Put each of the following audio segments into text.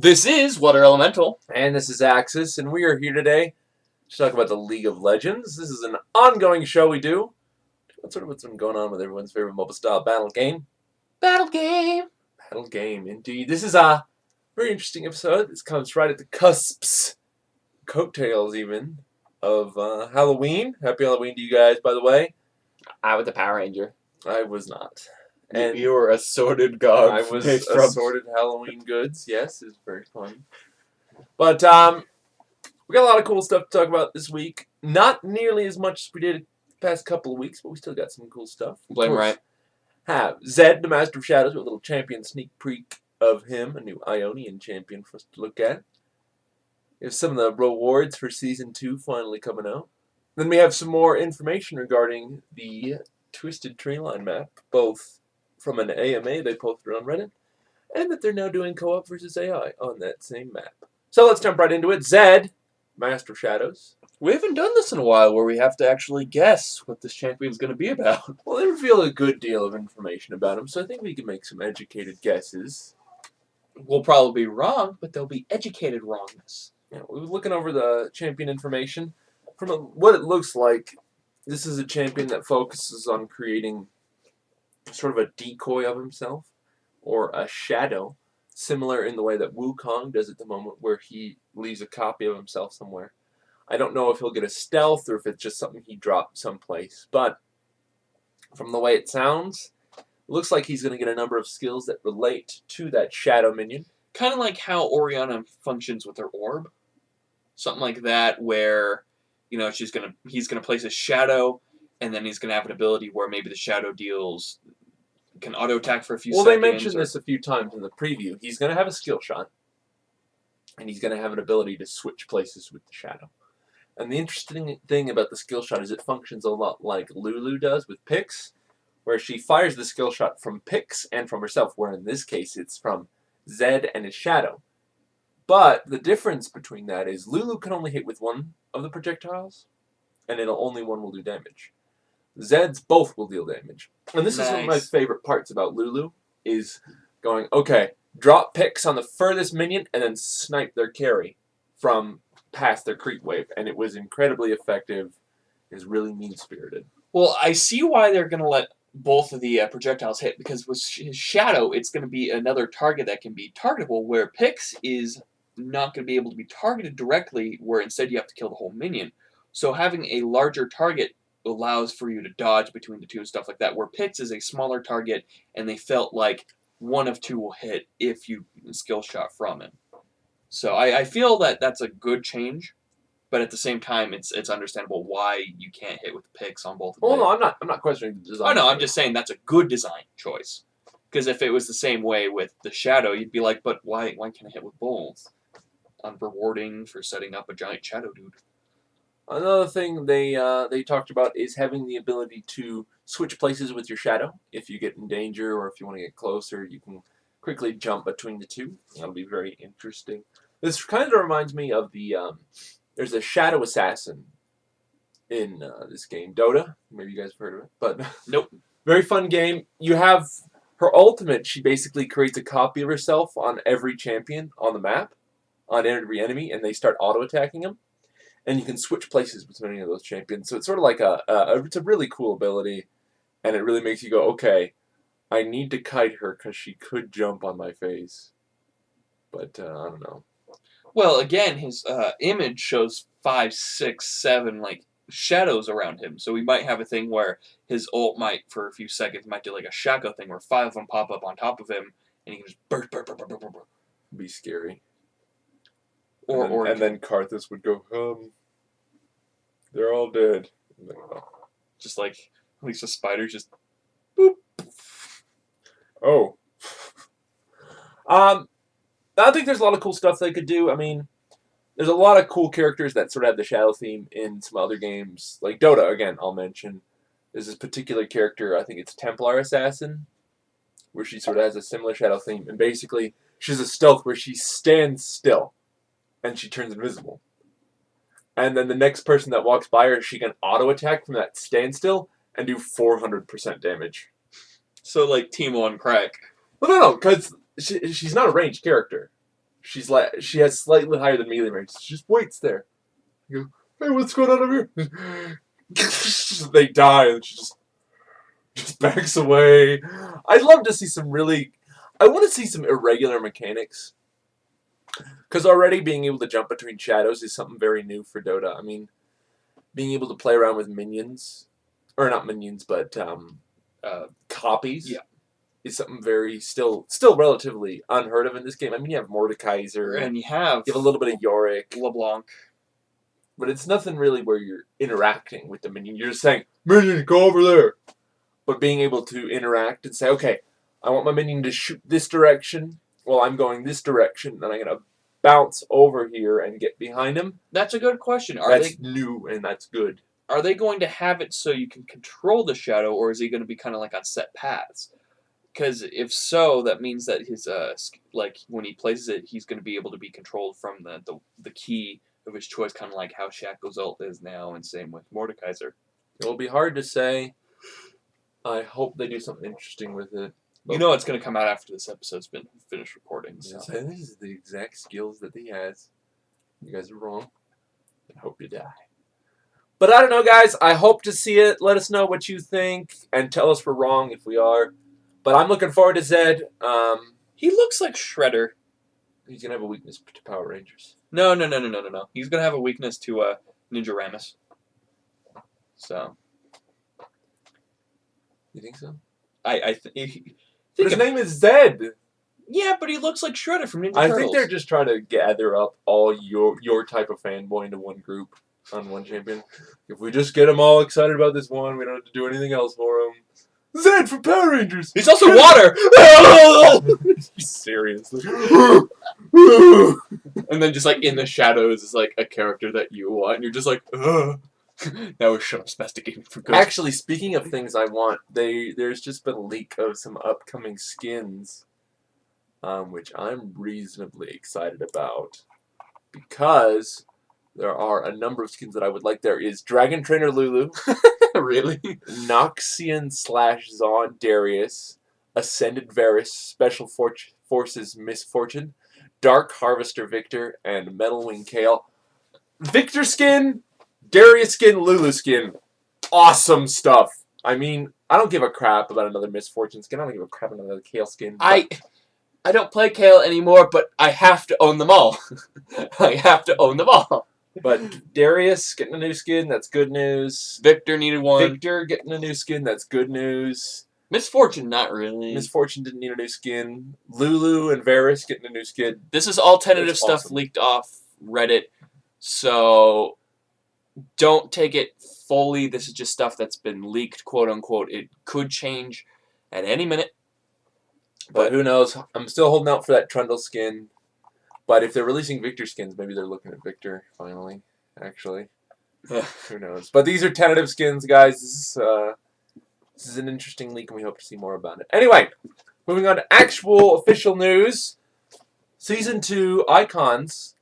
This is Water Elemental. And this is Axis, and we are here today to talk about the League of Legends. This is an ongoing show we do. What's been going on with everyone's favorite mobile style battle game? Battle game. Battle game, indeed. This is a very interesting episode. This comes right at the cusps, coattails even, of Halloween. Happy Halloween to you guys, by the way. I was the Power Ranger. I was not. And you were assorted God. I was assorted Halloween goods. Yes, it's very fun. But we got a lot of cool stuff to talk about this week. Not nearly as much as we did the past couple of weeks, but we still got some cool stuff. Blame right. Have Zed, the Master of Shadows, with a little champion sneak peek of him, a new Ionian champion for us to look at. We have some of the rewards for Season 2 finally coming out. Then we have some more information regarding the Twisted Treeline map, both from an AMA they posted on Reddit, and that they're now doing co-op versus AI on that same map. So let's jump right into it. Zed, Master of Shadows. We haven't done this in a while where we have to actually guess what this champion's going to be about. Well, they reveal a good deal of information about him, so I think we can make some educated guesses. We'll probably be wrong, but there'll be educated wrongness. Yeah, we were looking over the champion information. From what it looks like, this is a champion that focuses on creating sort of a decoy of himself, or a shadow, similar in the way that Wukong does at the moment, where he leaves a copy of himself somewhere. I don't know if he'll get a stealth or if it's just something he dropped someplace, but from the way it sounds, it looks like he's going to get a number of skills that relate to that shadow minion. Kind of like how Oriana functions with her orb. Something like that, where, you know, he's gonna place a shadow, and then he's going to have an ability where maybe the shadow can auto-attack for a few seconds. Well, they mentioned this a few times in the preview. He's going to have a skill shot, and he's going to have an ability to switch places with the shadow. And the interesting thing about the skill shot is it functions a lot like Lulu does with Pix, where she fires the skill shot from Pix and from herself, where in this case it's from Zed and his shadow. But the difference between that is Lulu can only hit with one of the projectiles, and only one will do damage. Zed's both will deal damage. And this is one of my favorite parts about Lulu, is going, okay, drop Pix on the furthest minion and then snipe their carry from past their creep wave. And it was incredibly effective. It was really mean-spirited. Well, I see why they're going to let both of the projectiles hit, because with his shadow, it's going to be another target that can be targetable, where Pix is not going to be able to be targeted directly, where instead you have to kill the whole minion. So having a larger target allows for you to dodge between the two and stuff like that, where Pix is a smaller target, and they felt like one of two will hit if you skill shot from him. So I feel that that's a good change, but at the same time, it's understandable why you can't hit with Pix on both of them. Well, no, I'm not questioning the design. Oh, no, I'm just saying that's a good design choice. Because if it was the same way with the shadow, you'd be like, but why can't I hit with both? Unrewarding for setting up a giant shadow dude. Another thing they talked about is having the ability to switch places with your shadow. If you get in danger or if you want to get closer, you can quickly jump between the two. That'll be very interesting. This kind of reminds me of the there's a shadow assassin in this game, Dota. Maybe you guys have heard of it, but nope. Very fun game. You have her ultimate. She basically creates a copy of herself on every champion on the map, on every enemy, and they start auto attacking them. And you can switch places between any of those champions. So it's sort of like it's a really cool ability, and it really makes you go, okay, I need to kite her because she could jump on my face. But I don't know. Well, again, his image shows 5, 6, 7 like shadows around him. So we might have a thing where his ult might, for a few seconds, might do like a Shaco thing where 5 of them pop up on top of him, and he can just burst. Be scary. And then Karthus would go, they're all dead. Like, oh. Just like, at least the spiders just, boop. Oh. I think there's a lot of cool stuff they could do. I mean, there's a lot of cool characters that sort of have the shadow theme in some other games. Like Dota, again, I'll mention. There's this particular character, I think it's Templar Assassin, where she sort of has a similar shadow theme. And basically, she's a stealth where she stands still. And she turns invisible. And then the next person that walks by her, she can auto-attack from that standstill and do 400% damage. So, like, Teemo on crack. Well, no, because she's not a ranged character. She has slightly higher than melee range. She just waits there. You go, hey, what's going on over here? They die, and she just backs away. I'd love to see some really. I want to see some irregular mechanics. Because already being able to jump between shadows is something very new for Dota. I mean, being able to play around with minions, or not minions, but copies. Yeah. Is something very still relatively unheard of in this game. I mean, you have Mordekaiser, And you have a little bit of Yorick, LeBlanc, but it's nothing really where you're interacting with the minion. You're just saying, minion, go over there. But being able to interact and say, okay, I want my minion to shoot this direction while I'm going this direction, and I'm going to bounce over here and get behind him. That's a good question. That's new, and that's good. Are they going to have it so you can control the shadow, or is he going to be kind of like on set paths? Because if so, that means that his like when he places it, he's going to be able to be controlled from the key of his choice, kind of like how Shaco's ult is now, and same with Mordekaiser. It will be hard to say. I hope they do something interesting with it. You know it's going to come out after this episode's been finished recording. So. Yes, I think this is the exact skills that he has. You guys are wrong. I hope you die. But I don't know, guys. I hope to see it. Let us know what you think, and tell us we're wrong if we are. But I'm looking forward to Zed. He looks like Shredder. He's going to have a weakness to Power Rangers. No. He's going to have a weakness to Ninja Ramus. So. You think so? I think his name is Zed. Yeah, but he looks like Shredder from Ninja I Turtles. think they're just trying to gather up all your type of fanboy into one group on one champion. If we just get them all excited about this one, we don't have to do anything else for them. Zed from Power Rangers. He's also water. Seriously. And then just like in the shadows is like a character that you want, and you're just like, ugh. Now we're shut up spastic for good. Actually, speaking of things I want, there's just been a leak of some upcoming skins, which I'm reasonably excited about, because there are a number of skins that I would like. There is Dragon Trainer Lulu. Really? Noxian / Zon Darius, Ascended Varus, Special Forces Misfortune, Dark Harvester Victor, and Metal Wing Kale. Victor skin, Darius skin, Lulu skin. Awesome stuff. I mean, I don't give a crap about another Misfortune skin. I don't give a crap about another Kale skin. I don't play Kale anymore, but I have to own them all. I have to own them all. But Darius getting a new skin, that's good news. Victor needed one. Victor getting a new skin, that's good news. Misfortune, not really. Misfortune didn't need a new skin. Lulu and Varus getting a new skin. This is all tentative That's stuff awesome. leaked off Reddit, so don't take it fully. This is just stuff that's been leaked, quote unquote. It could change at any minute. But who knows? I'm still holding out for that Trundle skin. But if they're releasing Victor skins, maybe they're looking at Victor, finally, actually. Who knows? But these are tentative skins, guys. This is an interesting leak, and we hope to see more about it. Anyway, moving on to actual official news. Season 2 icons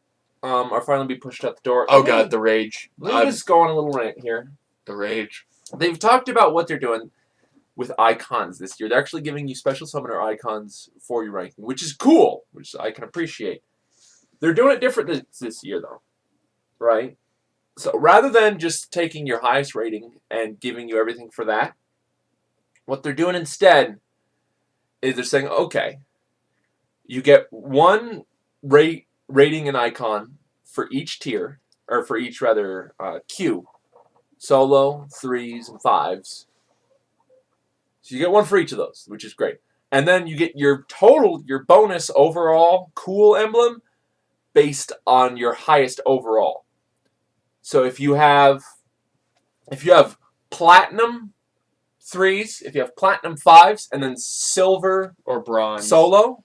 are finally being pushed out the door. Oh god, the rage. Let me just go on a little rant here. The rage. They've talked about what they're doing with icons this year. They're actually giving you special summoner icons for your ranking, which is cool, which I can appreciate. They're doing it different this year, though, right? So rather than just taking your highest rating and giving you everything for that, what they're doing instead is they're saying, okay, you get one rating and icon for each tier, or for each, rather, queue. Solo, 3s, and 5s. So you get one for each of those, which is great. And then you get your total, your bonus overall cool emblem based on your highest overall. So if you have platinum 3s, if you have platinum 5s, and then silver or bronze solo,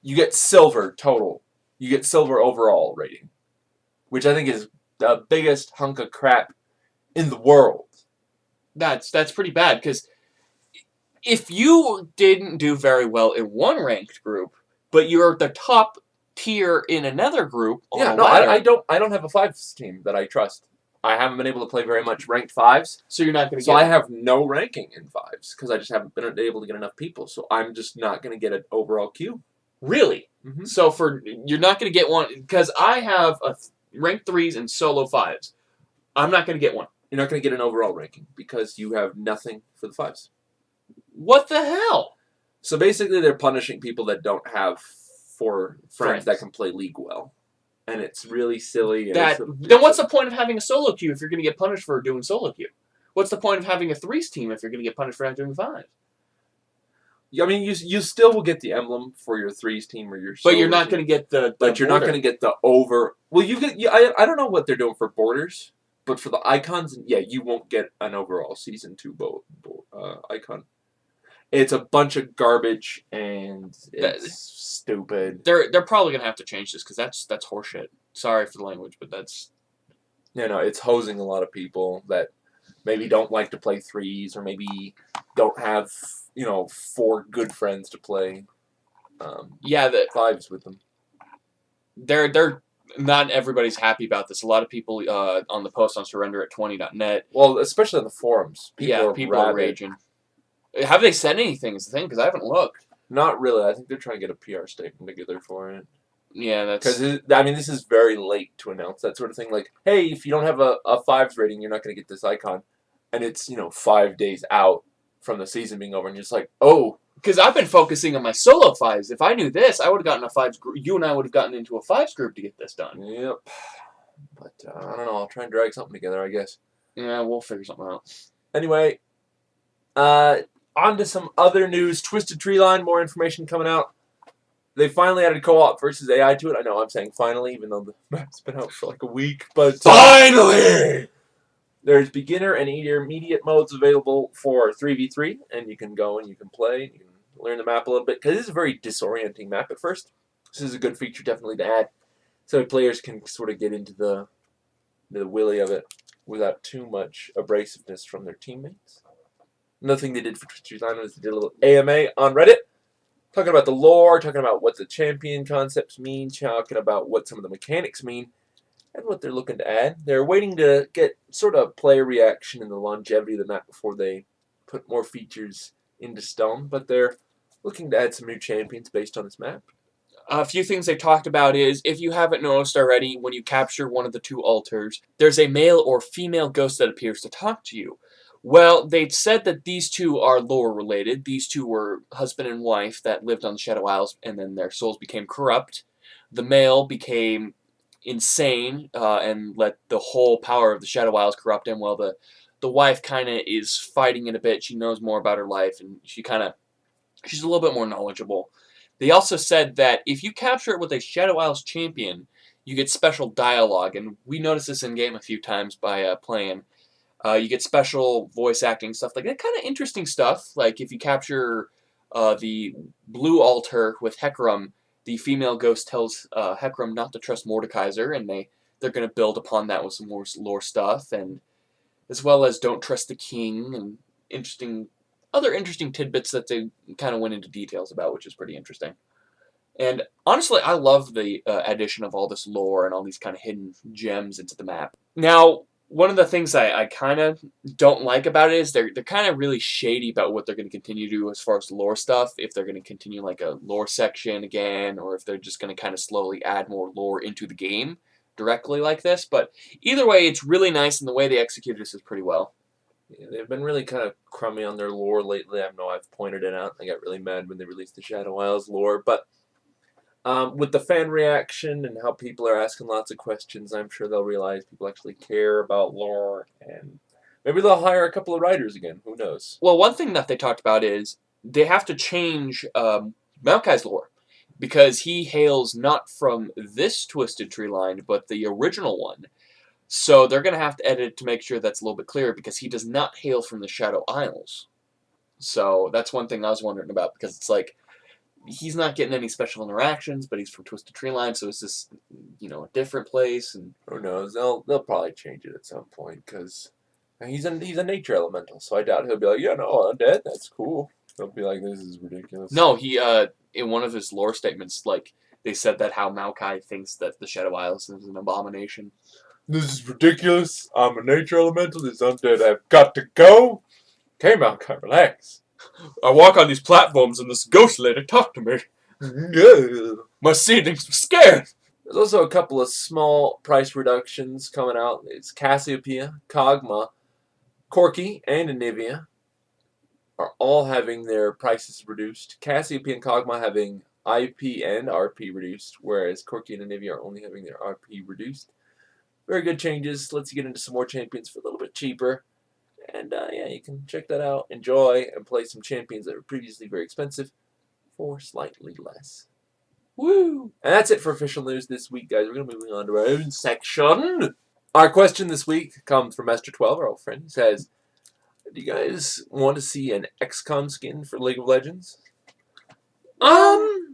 you get silver total. You get silver overall rating, which I think is the biggest hunk of crap in the world. That's pretty bad, because if you didn't do very well in one ranked group, but you're the top tier in another group, I don't have a 5s team that I trust. I haven't been able to play very much ranked 5s, so you're not going to. So I have no ranking in 5s because I just haven't been able to get enough people. So I'm just not going to get an overall queue. Really? Mm-hmm. So you're not going to get one because I have ranked 3s and solo 5s. I'm not going to get one. You're not going to get an overall ranking because you have nothing for the 5s. What the hell? So basically, they're punishing people that don't have 4 friends that can play League well. And it's really silly. Then what's the point of having a solo queue if you're going to get punished for doing solo queue? What's the point of having a 3s team if you're going to get punished for not doing 5s? I mean, you still will get the emblem for your 3s team or your solo But you're not going to get the But you're not going to get the over... Well, I don't know what they're doing for borders, but for the icons, yeah, you won't get an overall Season 2 icon. It's a bunch of garbage, and it's stupid. They're probably going to have to change this, because that's horseshit. Sorry for the language, but that's... No, it's hosing a lot of people that maybe don't like to play 3s, or maybe don't have, 4 good friends to play 5s with them. They're not everybody's happy about this. A lot of people on the post on surrender@20.net. Well, especially on the forums. People are raging. Have they said anything is the thing? Because I haven't looked. Not really. I think they're trying to get a PR statement together for it. Yeah, that's... Because, this is very late to announce that sort of thing. Like, hey, if you don't have a 5s rating, you're not going to get this icon. And it's, 5 days out from the season being over. And you're just like, oh. Because I've been focusing on my solo 5s. If I knew this, I would have gotten a 5s group. You and I would have gotten into a 5s group to get this done. Yep. But, I don't know. I'll try and drag something together, I guess. Yeah, we'll figure something out. Anyway, on to some other news. Twisted Treeline, more information coming out. They finally added co-op versus AI to it. I know I'm saying finally, even though the map's been out for like a week. But finally! There's beginner and intermediate modes available for 3v3. And you can go and you can play. You can learn the map a little bit. Because this is a very disorienting map at first. This is a good feature definitely to add. So players can sort of get into the willy of it without too much abrasiveness from their teammates. Another thing they did for Treeline was they did a little AMA on Reddit. Talking about the lore, talking about what the champion concepts mean, talking about what some of the mechanics mean, and what they're looking to add. They're waiting to get sort of player reaction and the longevity of the map before they put more features into stone, but they're looking to add some new champions based on this map. A few things they talked about is, if you haven't noticed already, when you capture one of the 2 altars, there's a male or female ghost that appears to talk to you. Well, they'd said that these 2 are lore related. These 2 were husband and wife that lived on the Shadow Isles, and then their souls became corrupt. The male became insane and let the whole power of the Shadow Isles corrupt him, while the wife kind of is fighting it a bit. She knows more about her life, and she's a little bit more knowledgeable. They also said that if you capture it with a Shadow Isles champion, you get special dialogue, and we noticed this in-game a few times by playing. You get special voice acting stuff like that, kind of interesting stuff. Like if you capture the blue altar with Hecarim, the female ghost tells Hecarim not to trust Mordekaiser, and they're going to build upon that with some more lore stuff, and as well as don't trust the king, and other interesting tidbits that they kind of went into details about, which is pretty interesting. And honestly, I love the addition of all this lore and all these kind of hidden gems into the map. Now, one of the things I kind of don't like about it is they're kind of really shady about what they're going to continue to do as far as lore stuff. If they're going to continue like a lore section again, or if they're just going to kind of slowly add more lore into the game directly like this. But either way, it's really nice, and the way they executed this is pretty well. Yeah, they've been really kind of crummy on their lore lately. I know I've pointed it out. I got really mad when they released the Shadow Isles lore, but with the fan reaction and how people are asking lots of questions, I'm sure they'll realize people actually care about lore, and maybe they'll hire a couple of writers again. Who knows? Well, one thing that they talked about is they have to change Maokai's lore, because he hails not from this Twisted Treeline, but the original one. So they're going to have to edit to make sure that's a little bit clearer, because he does not hail from the Shadow Isles. So that's one thing I was wondering about, because it's like, he's not getting any special interactions, but he's from Twisted Treeline, so it's just, a different place. And who knows? They'll probably change it at some point, because he's a nature elemental, so I doubt he'll be like, yeah, no, undead, that's cool. He'll be like, this is ridiculous. No, he, in one of his lore statements, like, they said that how Maokai thinks that the Shadow Isles is an abomination. This is ridiculous. I'm a nature elemental. This undead. I've got to go. Okay, Maokai, relax. I walk on these platforms and this ghost lady talked to me. My seedlings were scared. There's also a couple of small price reductions coming out. It's Cassiopeia, Kog'Maw, Corki, and Anivia are all having their prices reduced. Cassiopeia and Kog'Maw having IP and RP reduced, whereas Corki and Anivia are only having their RP reduced. Very good changes. Lets you get into some more champions for a little bit cheaper. And yeah, you can check that out, enjoy, and play some champions that were previously very expensive for slightly less. Woo! And that's it for official news this week, guys. We're going to be moving on to our own section. Our question this week comes from Master12, our old friend. He says, do you guys want to see an XCOM skin for League of Legends? I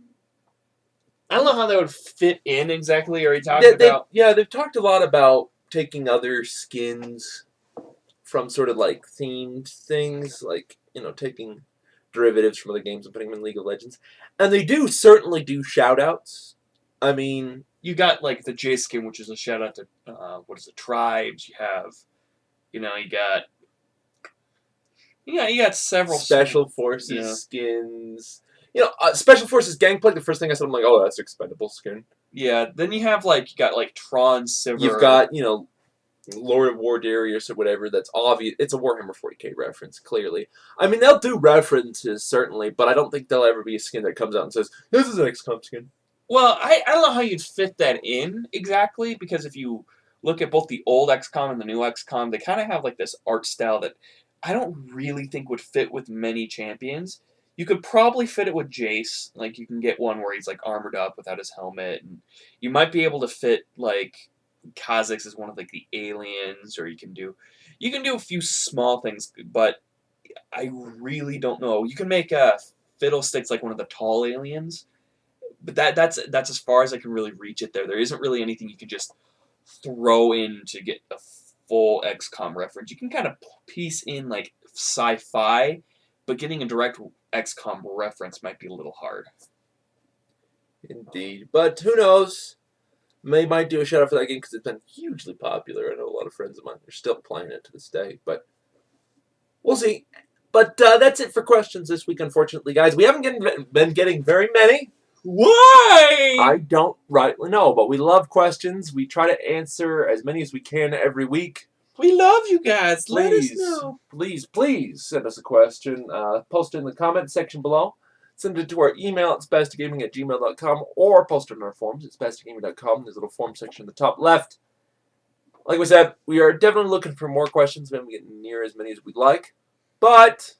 don't know how that would fit in exactly. Are you talking about? Yeah, they've talked a lot about taking other skins from sort of like themed things, like, you know, taking derivatives from other games and putting them in League of Legends. And they do certainly do shout-outs. I mean, you got like the J skin, which is a shout out to tribes. You have, you got several Special Forces skins. You know, Special Forces Gangplank, the first thing I said, I'm like, oh, that's expendable skin. Yeah, then you got Tron, Sivir. You've got, Lord of War Darius or whatever, that's obvious. It's a Warhammer 40k reference, clearly. I mean, they'll do references, certainly, but I don't think there'll ever be a skin that comes out and says, this is an XCOM skin. Well, I don't know how you'd fit that in exactly, because if you look at both the old XCOM and the new XCOM, they kind of have like this art style that I don't really think would fit with many champions. You could probably fit it with Jace. Like, you can get one where he's like armored up without his helmet, and you might be able to fit like Kha'Zix as one of like the aliens, or you can do a few small things, but I really don't know. You can make Fiddlesticks like one of the tall aliens, but that's as far as I can really reach it there. There isn't really anything you can just throw in to get a full XCOM reference. You can kind of piece in like sci-fi, but getting a direct XCOM reference might be a little hard. Indeed. But who knows? They might do a shout out for that game because it's been hugely popular. I know a lot of friends of mine are still playing it to this day, but we'll see. But that's it for questions this week, unfortunately, guys. We haven't been getting very many. Why? I don't rightly know, but we love questions. We try to answer as many as we can every week. We love you guys. Let us know. Please send us a question. Post it in the comment section below. Send it to our email at spasticgaming@gmail.com or post it on our forums at spasticgaming.com. There's a little form section in the top left. Like we said, we are definitely looking for more questions. We haven't gotten near as many as we'd like, but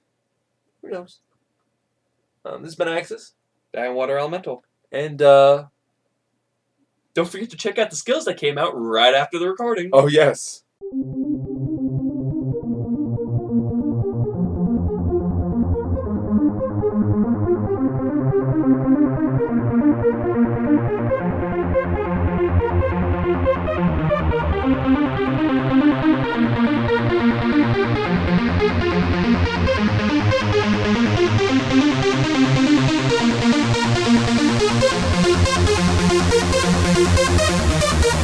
who knows? This has been Axis. And Water Elemental. And don't forget to check out the skills that came out right after the recording. Oh, yes.